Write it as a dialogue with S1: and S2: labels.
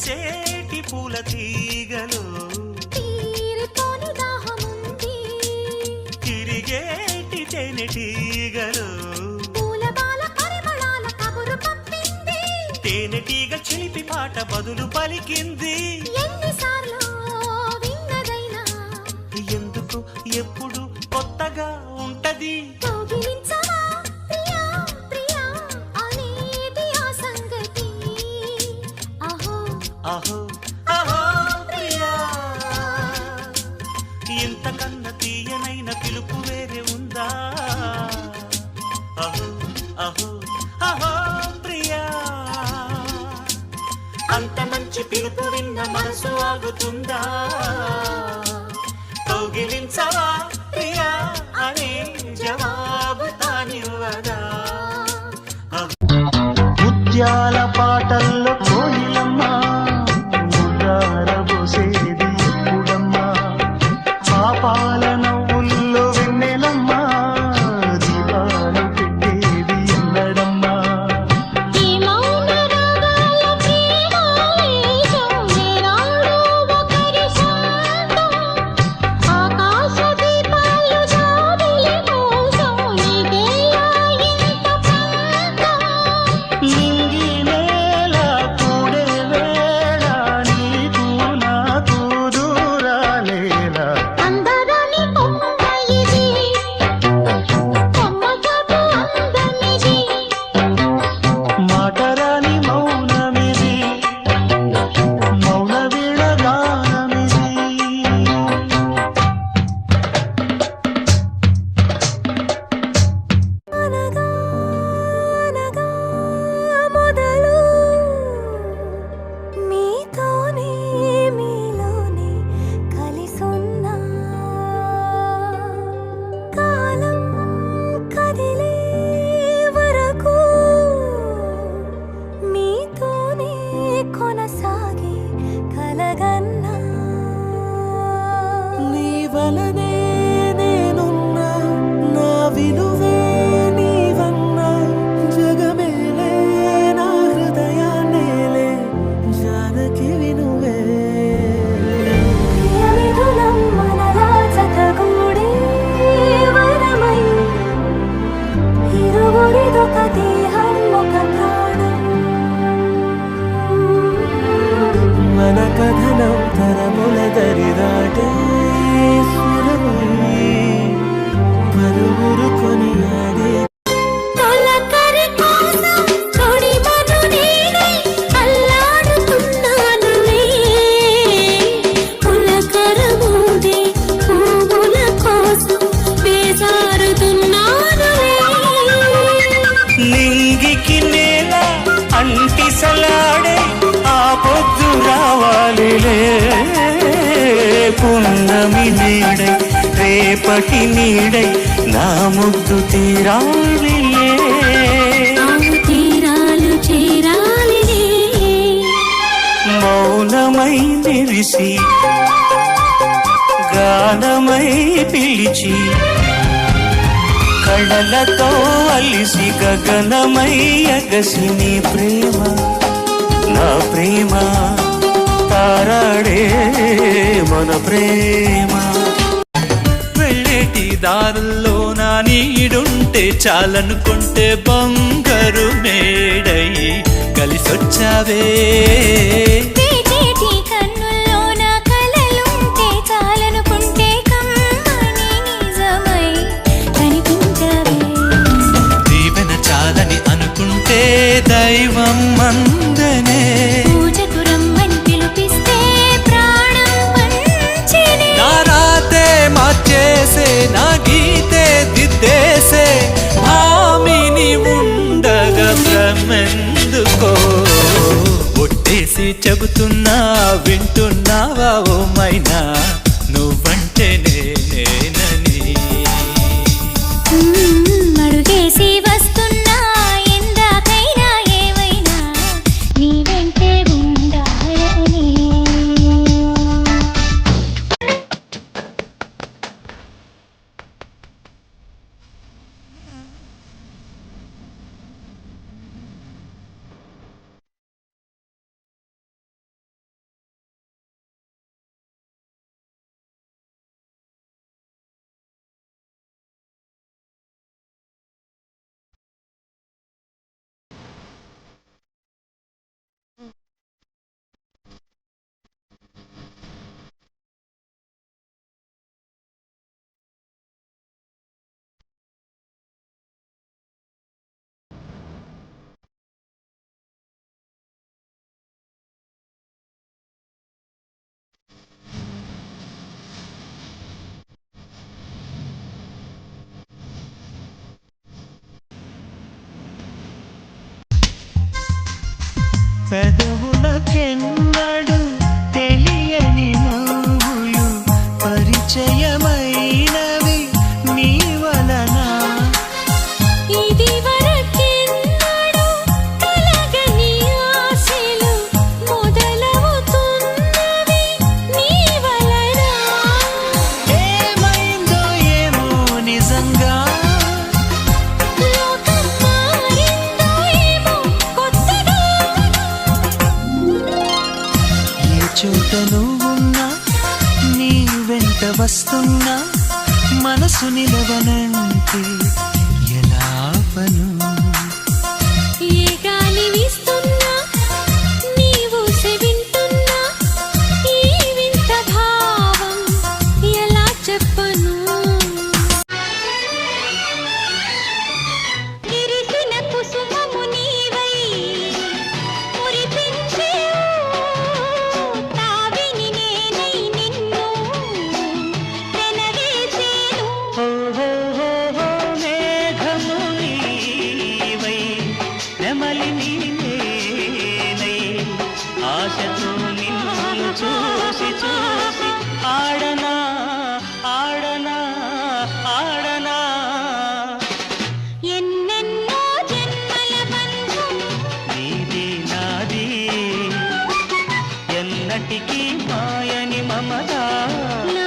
S1: విరిసేటి పూల తీగలు
S2: తీరిపోని దాహముంది
S1: తిరిగేటి తేనెటీగలు
S2: పూల బాల పరిమళాల కబురు పంపింది
S1: తేనెటీగ చిలిపి పాట బదులు పలికింది
S2: ఎన్నిసార్లు విన్నదైనా
S1: ఎందుకు ఎప్పుడు కొత్తగా ఉంటది
S2: కౌగిలించవా ప్రియా ప్రియా అనేది ఆ సంగతి అహో
S1: అహో అహో ప్రియా ఇంతకన్నా తీయనైన పిలుపు వేరే ఉందా అహో అహో అహో ప్రియా అంత మంచి పిలుపు విన్న మనసు ఆగుతుందా కౌగిలించవా ప్రియా అనే జవాబు తానివ్వదా ముత్యాల పాటల్లో కోయిలమ్మ ముద్దారబోసేది ఎప్పుడమ్మా పాపాల నవ్వుల్లో వెన్నెలమ్మ దీపాలు పెట్టేది ఎన్నడమ్మా
S2: ఈ మౌన రాగాల ప్రేమావేశం ఏనాడో ఒకరి సొంతం ఆకాశ దీపాలు జాబిలి కోసం నీకేలా ఇంత ప్రాంతం
S1: నింగి నేల కూడే వేళ నీకు నాకు దూరాలేలా
S2: అందరని కొమ్మ ఇది కొమ్మ చాటు అందమిది
S1: మాటరాని మౌనమిది మౌన వీణగానమిది
S2: అనగా అనగా మొదలు మీతోనే మీలోనే కలిసున్నా కాలం కదిలే వరకు మీతోనే కొనసాగే కలగన్నా
S1: నీ వలనే నేనున్నా నా విలువే నీవన్నా జగమేలే నా హృదయాన్నేలే జానకి వినువే
S2: ప్రియమిథునం మనలా జతగూడే వరమై ఇరువురిదొక దేహం ఒక ప్రాణం
S1: మన కథనం తరముల దరిదాటే స్వరమై పలువురు కొనియాడే
S2: తొలకరి కోసం తొడిమను నేనై అల్లాడుతున్నానులే పులకరమూదే పువ్వుల కోసం వేసారుతున్నానులే
S1: నింగికి నేల అంటిసలాడే ఆ పొద్దు రావాలిలే పున్నమి నీడై రేపటి నీడై నా ముద్దు తీరాలిలే
S2: ఆ తీరాలు చేరాలిలే
S1: మౌనమై మెరిసి గానమై పిలిచి కళ్ళలతో అలిసి గగనమై అగసి నీ ప్రేమ నా ప్రేమ తారాడే మన ప్రేమ వెళ్ళేటి దారుల్లో నా నీడుంటే చాలనుకుంటే బంగారు మేడై కలిసొచ్చావే
S2: పేచేటి కన్నుల్లో నా కలలుంటే చాలనుకుంటే కమ్మని నిజమై కనిపించవే
S1: దీవెన చాలని అనుకుంటే దైవం మందనే
S2: పూజకు రమ్మని పిలిపిస్తే ప్రాణం పంచెనే
S1: నా రాతే మార్చేసే నా గీతే దిద్దేసే భామిని ఉండగా భ్రమెందుకో ఒట్టేసి చెబుతున్నా వింటున్నావా ఓ మైనా నువ్వంటే నేనేనని
S2: అడుగేసి
S3: పెదవులకెన్నడు తెలియని నవ్వులు పరిచయమైనవి నీ వలన.
S2: ఇది వరకెన్నడూ కలగని ఆశలు మొదలవుతున్నవి నీ వలన.
S3: ఏమైందో ఏమో నిజంగా,
S2: లోకం మారిందో ఏమో కొత్తగా.
S3: ఏ చోట నువ్వున్నా నీ వెంట వస్తున్నా మనసు నిలవనంటే ఎలా ఆపను?
S2: ఏ గాలి వీస్తున్నా నీవు సెవింటున్నా ఈ వింత భావం ఎలా చెప్పను? విరిసిన కుసుమము నీవై మురిపించే తావిని నేనై నిన్ను వెనవేసేను.
S3: ఓహో మేఘము నీవై నెమలి నేనై ఆశతో నిన్ను చూసి చూసి ఆడనా ఆడనా ఆడనా.
S2: ఎన్నెన్నో జన్మల బంధం
S3: నీది నాది ఎన్నటికీ మాయని మమత.
S2: నా